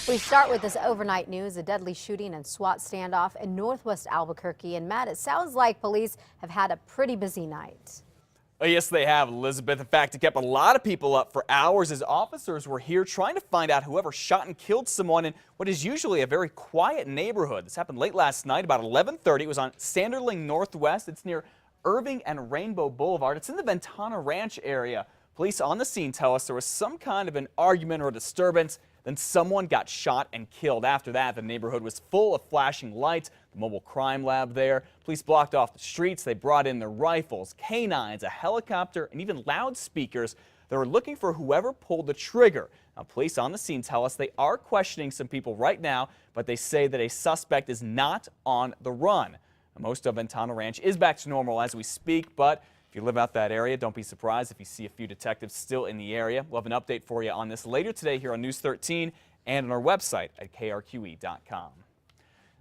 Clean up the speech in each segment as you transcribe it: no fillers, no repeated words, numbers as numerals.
We start with this overnight news, a deadly shooting and SWAT standoff in northwest Albuquerque. And Matt, it sounds like police have had a pretty busy night. Oh, yes, they have, Elizabeth. In fact, it kept a lot of people up for hours as officers were here trying to find out whoever shot and killed someone in what is usually a very quiet neighborhood. This happened late last night, about 11:30. It was on Sanderling Northwest. It's near Irving and Rainbow Boulevard. It's in the Ventana Ranch area. Police on the scene tell us there was some kind of an argument or disturbance. Then someone got shot and killed. After that, the neighborhood was full of flashing lights. The mobile crime lab there. Police blocked off the streets. They brought in their rifles, canines, a helicopter, and even loudspeakers. They were looking for whoever pulled the trigger. Now, police on the scene tell us they are questioning some people right now, but they say that a suspect is not on the run. Now, most of Ventana Ranch is back to normal as we speak, but if you live out that area, don't be surprised if you see a few detectives still in the area. We'll have an update for you on this later today here on News 13 and on our website at KRQE.com.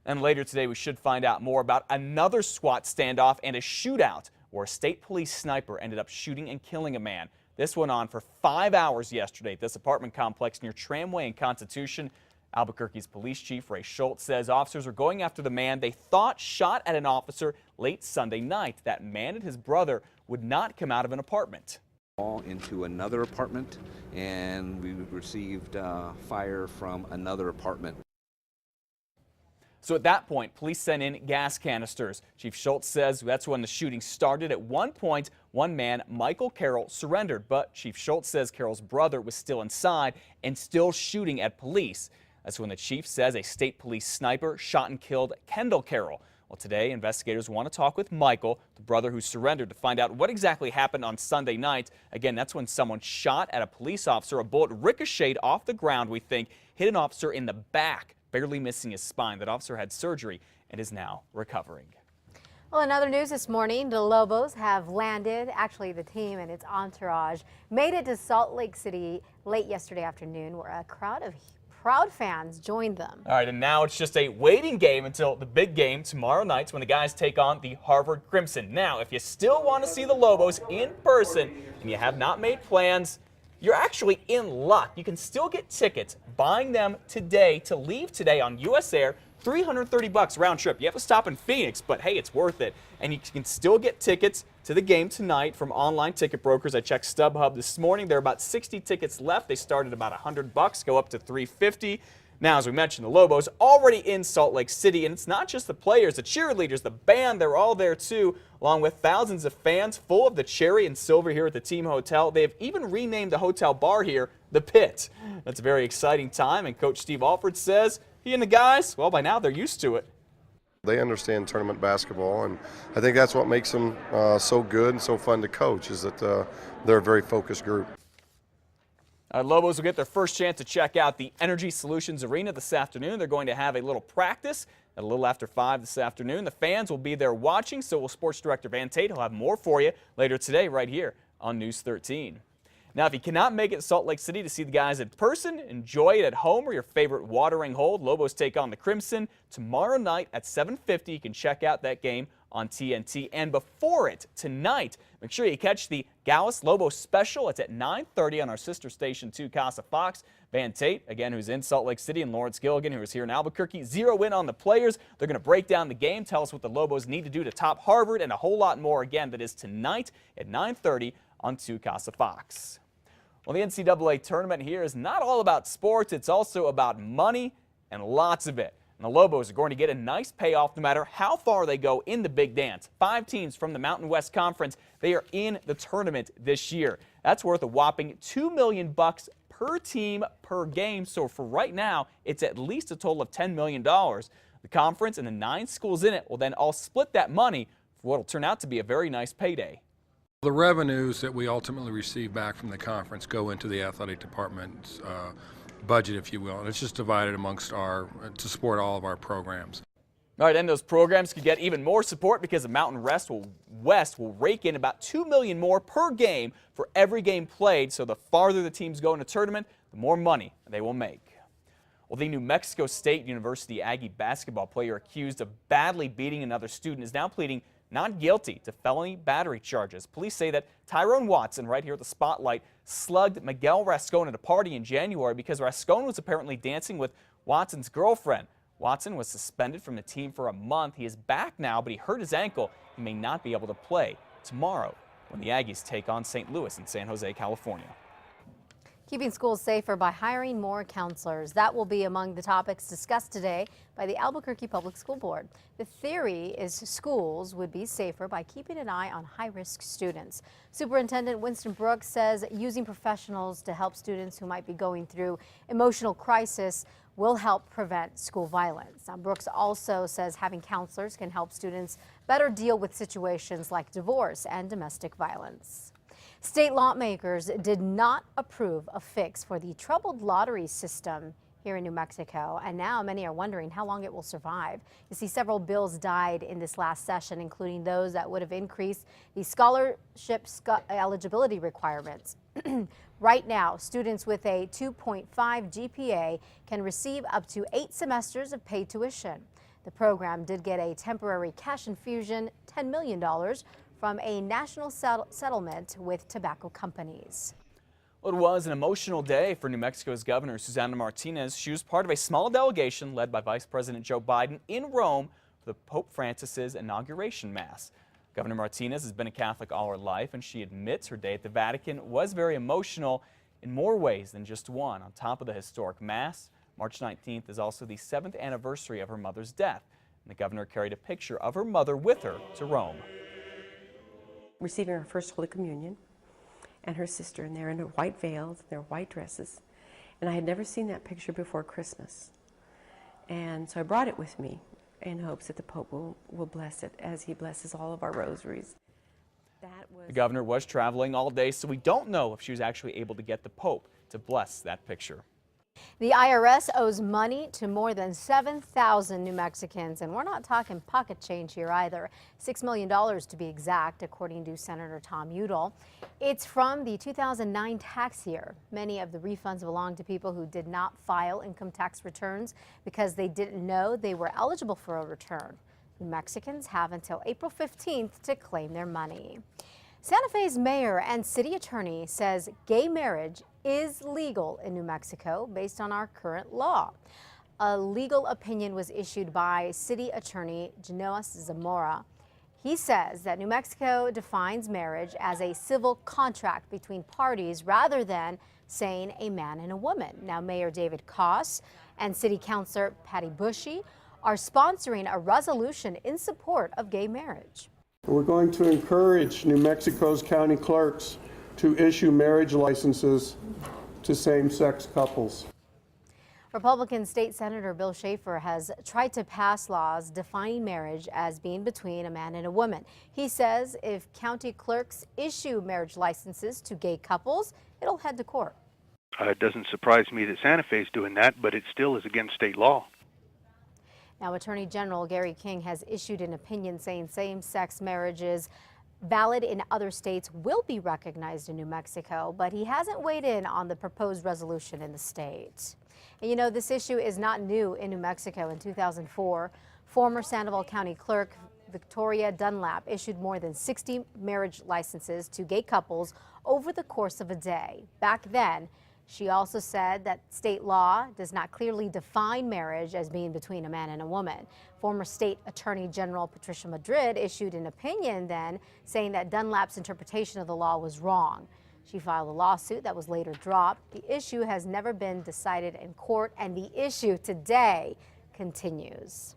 And later today, we should find out more about another SWAT standoff and a shootout where a state police sniper ended up shooting and killing a man. This went on for 5 hours yesterday at this apartment complex near Tramway and Constitution. Albuquerque's police chief Ray Schultz says officers were going after the man they thought shot at an officer late Sunday night. That man and his brother would not come out of an apartment. Into another apartment, and we received fire from another apartment. So at that point, police sent in gas canisters. Chief Schultz says that's when the shooting started. At one point, one man, Michael Carroll, surrendered, but Chief Schultz says Carroll's brother was still inside and still shooting at police. That's when the chief says a state police sniper shot and killed Kendall Carroll. Well, today, investigators want to talk with Michael, the brother who surrendered, to find out what exactly happened on Sunday night. Again, that's when someone shot at a police officer. A bullet ricocheted off the ground, we think, hit an officer in the back, barely missing his spine. That officer had surgery and is now recovering. Well, in other news this morning, the Lobos have landed. Actually, the team and its entourage made it to Salt Lake City late yesterday afternoon, where a crowd of proud fans joined them. All right, and now it's just a waiting game until the big game tomorrow night when the guys take on the Harvard Crimson. Now, if you still want to see the Lobos in person and you have not made plans, you're actually in luck. You can still get tickets, buying them today to leave today on US Air. $330 round trip. You have to stop in Phoenix, but hey, it's worth it. And you can still get tickets to the game tonight from online ticket brokers. I checked StubHub this morning. There are about 60 tickets left. They start at about $100, go up to $350. Now, as we mentioned, the Lobos already in Salt Lake City, and it's not just the players, the cheerleaders, the band, they're all there too, along with thousands of fans full of the cherry and silver here at the team hotel. They have even renamed the hotel bar here the Pit. That's a very exciting time, and Coach Steve Alford says he and the guys, well, by now they're used to it. They understand tournament basketball, and I think that's what makes them so good and so fun to coach, is that they're a very focused group. Lobos will get their first chance to check out the Energy Solutions Arena this afternoon. They're going to have a little practice at a little after 5 this afternoon. The fans will be there watching, so will Sports Director Van Tate. He'll have more for you later today right here on News 13. Now, if you cannot make it to Salt Lake City to see the guys in person, enjoy it at home or your favorite watering hole. Lobos take on the Crimson tomorrow night at 7:50. You can check out that game on TNT. And before it, tonight, make sure you catch the Gallus Lobos special. It's at 9:30 on our sister station 2, Casa Fox. Van Tate, again, who's in Salt Lake City, and Lawrence Gilligan, who is here in Albuquerque, zero in on the players. They're going to break down the game, tell us what the Lobos need to do to top Harvard, and a whole lot more. Again, that is tonight at 9:30 on 2, Casa Fox. Well, the NCAA tournament here is not all about sports. It's also about money, and lots of it. And the Lobos are going to get a nice payoff no matter how far they go in the big dance. 5 teams from the Mountain West Conference, they are in the tournament this year. That's worth a whopping $2 million per team per game. So for right now, it's at least a total of $10 million. The conference and the 9 schools in it will then all split that money for what will turn out to be a very nice payday. The revenues that we ultimately receive back from the conference go into the athletic department's budget, if you will, and it's just divided amongst to support all of our programs. All right, and those programs could get even more support because the Mountain West will rake in about $2 million more per game for every game played. So the farther the teams go in a tournament, the more money they will make. Well, the New Mexico State University Aggie basketball player accused of badly beating another student is now pleading not guilty to felony battery charges. Police say that Tyrone Watson, right here at the spotlight, slugged Miguel Rascon at a party in January because Rascon was apparently dancing with Watson's girlfriend. Watson was suspended from the team for a month. He is back now, but he hurt his ankle. He may not be able to play tomorrow when the Aggies take on St. Louis in San Jose, California. Keeping schools safer by hiring more counselors. That will be among the topics discussed today by the Albuquerque Public School Board. The theory is schools would be safer by keeping an eye on high-risk students. Superintendent Winston Brooks says using professionals to help students who might be going through emotional crisis will help prevent school violence. Now, Brooks also says having counselors can help students better deal with situations like divorce and domestic violence. State lawmakers did not approve a fix for the troubled lottery system here in New Mexico, and now many are wondering how long it will survive. You see, several bills died in this last session, including those that would have increased the scholarship eligibility requirements. Right now, students with a 2.5 GPA can receive up to 8 semesters of paid tuition. The program did get a temporary cash infusion, $10 million, from a national settlement with tobacco companies. Well, it was an emotional day for New Mexico's Governor Susana Martinez. She was part of a small delegation led by Vice President Joe Biden in Rome for the Pope Francis's inauguration Mass. Governor Martinez has been a Catholic all her life, and she admits her day at the Vatican was very emotional in more ways than just one. On top of the historic Mass, March 19th is also the 7th anniversary of her mother's death, and the governor carried a picture of her mother with her to Rome. Receiving her first Holy Communion, and her sister, and they're in their white veils, their white dresses, and I had never seen that picture before Christmas, and so I brought it with me in hopes that the Pope will bless it as he blesses all of our rosaries. The governor was traveling all day, so we don't know if she was actually able to get the Pope to bless that picture. The IRS owes money to more than 7,000 New Mexicans, and we're not talking pocket change here either. $6 million to be exact, according to Senator Tom Udall. It's from the 2009 tax year. Many of the refunds belong to people who did not file income tax returns because they didn't know they were eligible for a return. New Mexicans have until April 15th to claim their money. Santa Fe's mayor and city attorney says gay marriage is legal in New Mexico based on our current law. A legal opinion was issued by city attorney Genoas Zamora. He says that New Mexico defines marriage as a civil contract between parties rather than saying a man and a woman. Now, Mayor David Koss and City Councilor Patty Bushy are sponsoring a resolution in support of gay marriage. We're going to encourage New Mexico's county clerks to issue marriage licenses to same-sex couples. Republican State Senator Bill Schaefer has tried to pass laws defining marriage as being between a man and a woman. He says if county clerks issue marriage licenses to gay couples, it'll head to court. It doesn't surprise me that Santa Fe is doing that, but it still is against state law. Now, Attorney General Gary King has issued an opinion saying same-sex marriages valid in other states will be recognized in New Mexico, but he hasn't weighed in on the proposed resolution in the state. And you know, this issue is not new in New Mexico. In 2004, former Sandoval County Clerk Victoria Dunlap issued more than 60 marriage licenses to gay couples over the course of a day. Back then, she also said that state law does not clearly define marriage as being between a man and a woman. Former State Attorney General Patricia Madrid issued an opinion then saying that Dunlap's interpretation of the law was wrong. She filed a lawsuit that was later dropped. The issue has never been decided in court, and the issue today continues.